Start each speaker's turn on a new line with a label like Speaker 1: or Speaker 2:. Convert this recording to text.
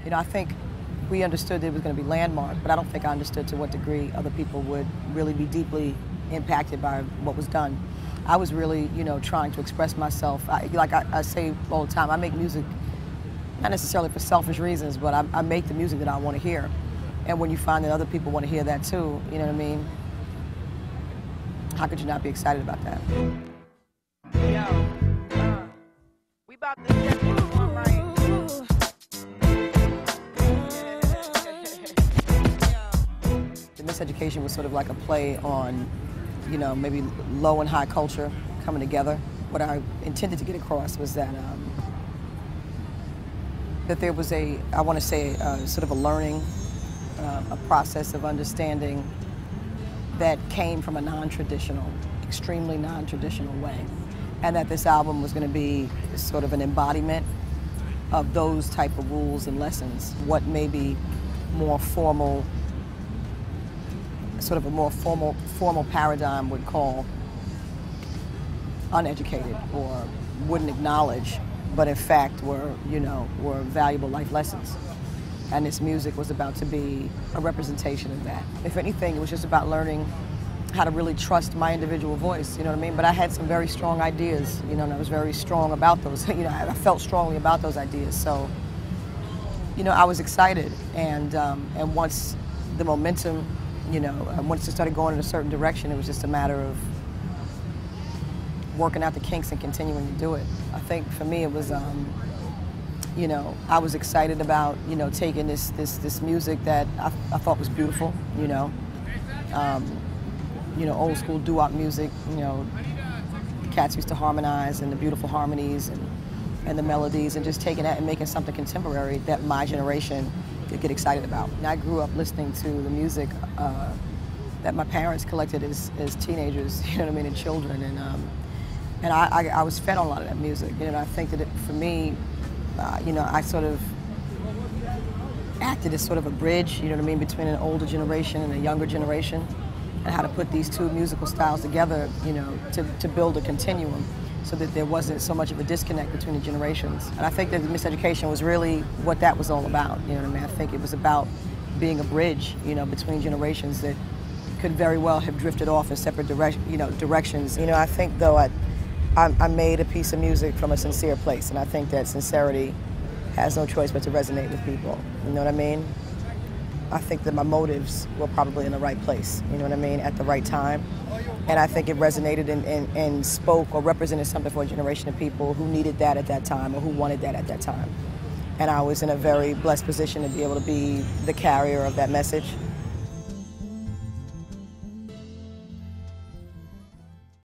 Speaker 1: You know, I think we understood that it was going to be landmark, but I don't think I understood to what degree other people would really be deeply impacted by what was done. I was really, you know, trying to express myself. I say all the time, I make music not necessarily for selfish reasons, but I make the music that I want to hear. And when you find that other people want to hear that too, you know what I mean? How could you not be excited about that?
Speaker 2: Yo, we about to step into one right.
Speaker 1: The Miseducation was sort of like a play on, you know, maybe low and high culture coming together. What I intended to get across was that that there was I want to say, sort of a learning, a process of understanding that came from a non-traditional, extremely non-traditional way. And that this album was going to be sort of an embodiment of those type of rules and lessons, what maybe more formal, sort of a more formal paradigm would call uneducated or wouldn't acknowledge, but in fact were valuable life lessons. And this music was about to be a representation of that. If anything, it was just about learning how to really trust my individual voice, you know what I mean? But I had some very strong ideas, you know, and I was very strong about those, you know, I felt strongly about those ideas. So, you know, I was excited, and once the momentum, you know, once it started going in a certain direction, it was just a matter of working out the kinks and continuing to do it. I think for me it was, you know, I was excited about, you know, taking this music that I thought was beautiful, you know, old school doo-wop music, you know, cats used to harmonize, and the beautiful harmonies and the melodies, and just taking that and making something contemporary that my generation could get excited about. And I grew up listening to the music that my parents collected as teenagers, you know what I mean, and children, and I was fed on a lot of that music, you know, and I think that for me, you know, I sort of acted as sort of a bridge, you know what I mean, between an older generation and a younger generation, and how to put these two musical styles together, you know, to build a continuum so that there wasn't so much of a disconnect between the generations. And I think that the Miseducation was really what that was all about, you know what I mean? I think it was about being a bridge, you know, between generations that could very well have drifted off in separate directions. You know, I think, though, I made a piece of music from a sincere place, and I think that sincerity has no choice but to resonate with people, you know what I mean? I think that my motives were probably in the right place, you know what I mean, at the right time. And I think it resonated and spoke or represented something for a generation of people who needed that at that time, or who wanted that at that time. And I was in a very blessed position to be able to be the carrier of that message.